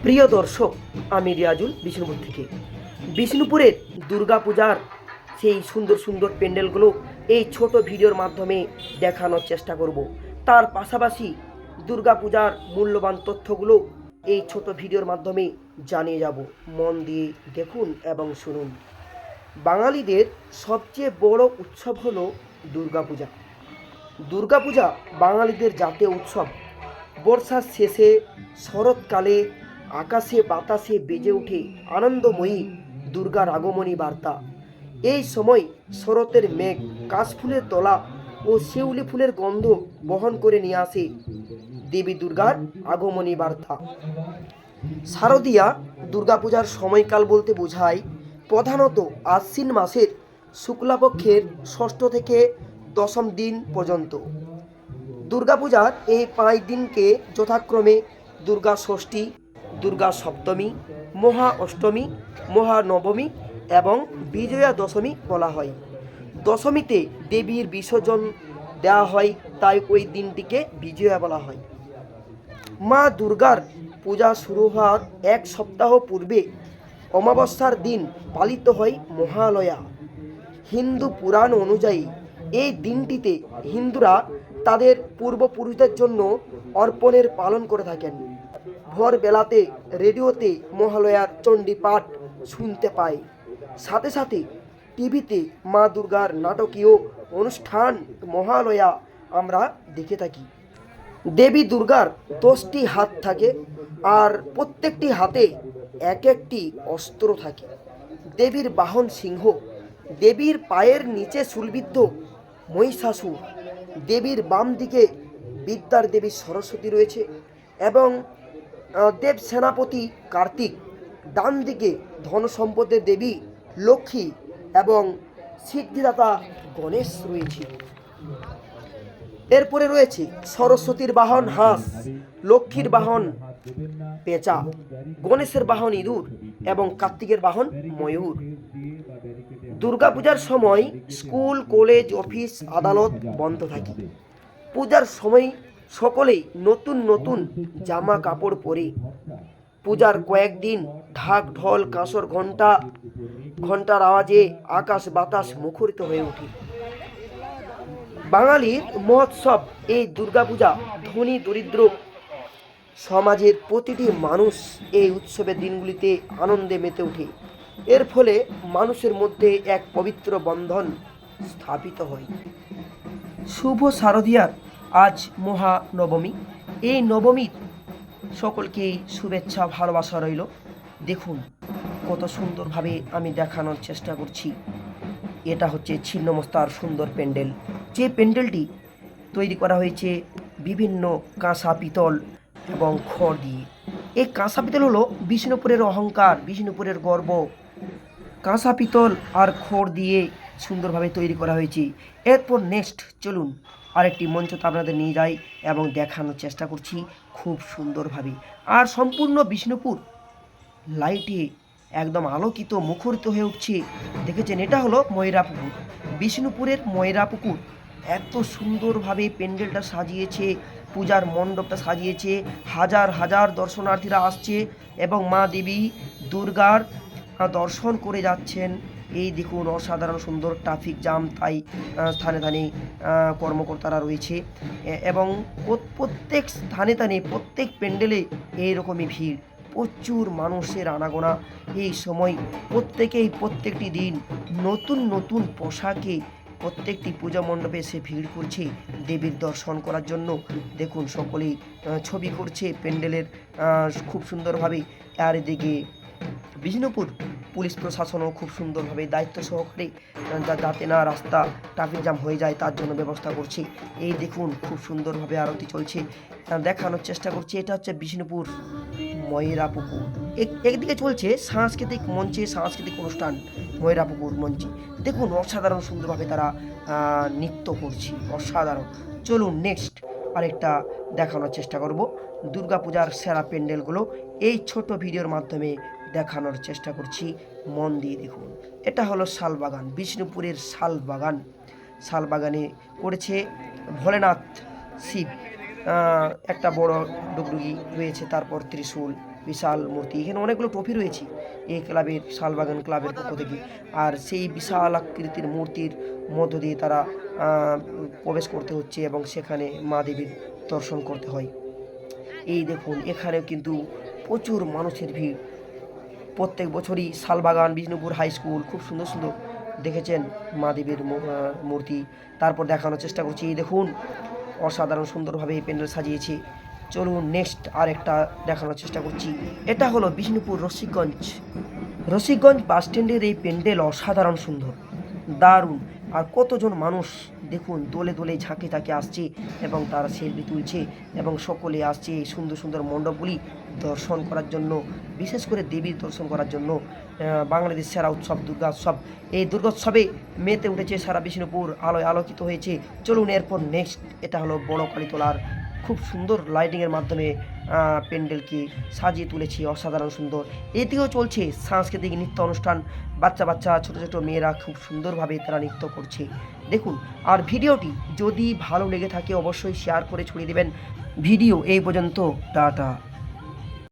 প্রিয় দর্শক, আমি রিয়াজুল বিষ্ণুপুর থেকে। বিষ্ণুপুরের দুর্গাপূজার সেই সুন্দর সুন্দর প্যান্ডেলগুলো এই ছোট ভিডিওর মাধ্যমে দেখানোর চেষ্টা করব। তার পাশাপাশি দুর্গাপূজার মূল্যবান তথ্যগুলো এই ছোট ভিডিওর মাধ্যমে জানিয়ে যাব। মন দিয়ে দেখুন এবং শুনুন। বাঙালিদের সবচেয়ে বড় উৎসব হলো দুর্গাপূজা। দুর্গাপূজা বাঙালিদের জাতীয় উৎসব। বর্ষার শেষে শরৎকালে আকাশে বাতাসে বেজে ওঠে আনন্দময়ী দুর্গার আগমনী বার্তা। এই সময় শরতের মেঘ কাশফুলের দলা ও শিউলি ফুলের গন্ধ বহন করে নিয়ে আসে দেবী দুর্গার আগমনী বার্তা। শারদীয়া দুর্গাপূজার সময়কাল বলতে বোঝায় প্রধানত আশ্বিন মাসের শুক্লাপক্ষের ষষ্ঠ থেকে দশম দিন পর্যন্ত। দুর্গাপূজার এই 5 দিনকে যথাক্রমে দুর্গা ষষ্ঠী, দুর্গা সপ্তমী, মহা অষ্টমী, মহানবমী এবং বিজয়া দশমী বলা হয়। দশমীতে দেবীর বিসর্জন দেওয়া হয়, তাই ওই দিনটিকে বিজয়া বলা হয়। মা দুর্গার পূজা শুরু হওয়ার 1 সপ্তাহ পূর্বে অমাবস্যার দিন পালিত হয় মহালয়া। হিন্দু পুরাণ অনুযায়ী এই দিনটিতে হিন্দুরা তাদের পূর্বপুরুষদের জন্য অর্পণের পালন করে থাকেন। ভোরবেলাতে রেডিওতে মহালয়ার চণ্ডী পাঠ শুনতে পাই, সাথে সাথে টিভিতে মা দুর্গার নাটকীয় অনুষ্ঠান মহালয়া আমরা দেখে থাকি। দেবী দুর্গার 10টি হাত থাকে, আর প্রত্যেকটি হাতে এক একটি অস্ত্র থাকে। দেবীর বাহন সিংহ, দেবীর পায়ের নিচে শূলবিদ্ধ মহিষাসুর, দেবীর বাম দিকে বিদ্যার দেবী সরস্বতী রয়েছে এবং দেব সেনাপতি কার্তিক, ডান দিকে ধন সম্পদের দেবী লক্ষ্মী এবং সিদ্ধিদাতা গণেশ রয়েছে। এরপরে রয়েছে সরস্বতীর বাহন হাঁস, লক্ষ্মীর বাহন পেঁচা, গণেশের বাহন ইঁদুর এবং কার্তিকের বাহন ময়ূর। দুর্গাপূজার সময় স্কুল, কলেজ, অফিস, আদালত বন্ধ থাকে। পূজার সময় সকলেই নতুন নতুন জামা কাপড় পরে পূজার কয়েকদিন ঢাক ঢোল কাঁসর ঘন্টার আওয়াজে আকাশ বাতাস মুখরিত হয়ে ওঠে। বাঙালির মহোৎসব এই দুর্গাপূজা। ধনী দরিদ্র সমাজের প্রতিটি মানুষ এই উৎসবের দিনগুলিতে আনন্দে মেতে ওঠে। এর ফলে মানুষের মধ্যে এক পবিত্র বন্ধন স্থাপিত হয়। শুভ শারদীয়ার আজ মহানবমী। এই নবমীর সকলকেই শুভেচ্ছা ভালোবাসা রইল। দেখুন কত সুন্দরভাবে আমি দেখানোর চেষ্টা করছি। এটা হচ্ছে ছিন্নমস্তার সুন্দর প্যান্ডেল। যে প্যান্ডেলটি তৈরি করা হয়েছে বিভিন্ন কাঁসা পিতল এবং খড় দিয়ে। এই কাঁসা পিতল হলো বিষ্ণুপুরের অহংকার, বিষ্ণুপুরের গর্ব। কাঁসা পিতল আর খড় দিয়ে সুন্দরভাবে তৈরি করা হয়েছে। এরপর নেক্সট চলুন আরেকটি মঞ্চতে আপনাদের নিয়ে যাই এবং দেখানোর চেষ্টা করছি খুব সুন্দরভাবে। আর সম্পূর্ণ বিষ্ণুপুর লাইটে একদম আলোকিত মুখরিত হয়ে উঠছে। দেখেছেন, এটা হলো ময়রাপুকুর, বিষ্ণুপুরের ময়রাপুকুর। এত সুন্দরভাবে প্যান্ডেলটা সাজিয়েছে, পূজার মণ্ডপটা সাজিয়েছে। হাজার হাজার দর্শনার্থীরা আসছে এবং মা দেবী দুর্গার দর্শন করে যাচ্ছেন। এই দেখুন অসাধারণ সুন্দর ট্রাফিক জ্যাম, তাই স্থানে স্থানে কর্মকর্তারা রয়েছে এবং প্রত্যেক স্থানে স্থানে প্রত্যেক প্যান্ডেলে এইরকমই ভিড়। প্রচুর মানুষের আনাগোনা এই সময়। প্রত্যেকেই প্রত্যেকটি দিন নতুন নতুন পোশাকে প্রত্যেকটি পূজা মণ্ডপে এসে ভিড় করছে দেবীর দর্শন করার জন্য। দেখুন সকলেই ছবি করছে প্যান্ডেলের খুব সুন্দরভাবে। আর এদিকে বিষ্ণুপুর পুলিশ প্রশাসনও খুব সুন্দরভাবে দায়িত্ব সহকারে যাতে না রাস্তা ট্রাফিক জ্যাম হয়ে যায় তার জন্য ব্যবস্থা করছে। এই দেখুন খুব সুন্দরভাবে আরতি চলছে, দেখানোর চেষ্টা করছি। এটা হচ্ছে বিষ্ণুপুর ময়রাপুকুর। একদিকে চলছে সাংস্কৃতিক মঞ্চে সাংস্কৃতিক অনুষ্ঠান ময়রাপুকুর মঞ্চে। দেখুন অসাধারণ সুন্দরভাবে তারা নৃত্য করছে, অসাধারণ। চলুন নেক্সট আরেকটা দেখানোর চেষ্টা করব দুর্গাপূজার সেরা প্যান্ডেলগুলো এই ছোট ভিডিওর মাধ্যমে দেখানোর চেষ্টা করছি। মন দিয়ে দেখুন। এটা হলো শালবাগান, বিষ্ণুপুরের শালবাগান। শালবাগানে করেছে ভোলেনাথ শিব, একটা বড় ডুগডুগি রয়েছে, তারপর ত্রিশূল বিশাল মূর্তি। এখানে অনেকগুলো ট্রফি রয়েছে এই ক্লাবের, শালবাগান ক্লাবের পক্ষ থেকে। আর সেই বিশাল আকৃতির মূর্তির মধ্য দিয়ে তারা প্রবেশ করতে হচ্ছে এবং সেখানে মা দেবীর দর্শন করতে হয়। এই দেখুন এখানে কিন্তু প্রচুর মানুষের ভিড়। প্রত্যেক বছরই শালবাগান বিষ্ণুপুর হাই স্কুল খুব সুন্দর সুন্দর দেখেছেন মা দেবীর মূর্তি। তারপর দেখানোর চেষ্টা করছি, এই দেখুন অসাধারণ সুন্দরভাবে এই প্যান্ডেল সাজিয়েছে। চলুন নেক্সট আর একটা দেখানোর চেষ্টা করছি। এটা হলো বিষ্ণুপুর রসিকগঞ্জ বাস স্ট্যান্ডের এই প্যান্ডেল অসাধারণ সুন্দর, দারুণ। আর কতজন মানুষ দেখুন দোলে দোলে ঝাঁকে ঝাঁকে আসছে এবং তারা সেলফি তুলছে এবং সকলে আসছে এই সুন্দর সুন্দর মণ্ডপগুলি দর্শন করার জন্য, বিশেষ করে দেবীর দর্শন করার জন্য। বাংলাদেশ সেরা উৎসব দুর্গোৎসব, এই দুর্গোৎসবে মেতে উঠেছে সারা বিষ্ণুপুর, আলোয় আলোকিত হয়েছে। চলুন এরপর নেক্সট, এটা হলো বড় কালীতলার খুব সুন্দর লাইটিংয়ের মাধ্যমে প্যান্ডেলকে সাজিয়ে তুলেছি, অসাধারণ সুন্দর। এদিকেও চলছে সাংস্কৃতিক নৃত্য অনুষ্ঠান, বাচ্চা বাচ্চা ছোটো ছোটো মেয়েরা খুব সুন্দরভাবে তারা নৃত্য করছে দেখুন। আর ভিডিওটি যদি ভালো লেগে থাকে অবশ্যই শেয়ার করে ছড়িয়ে দেবেন। ভিডিও এই পর্যন্ত, টাটা।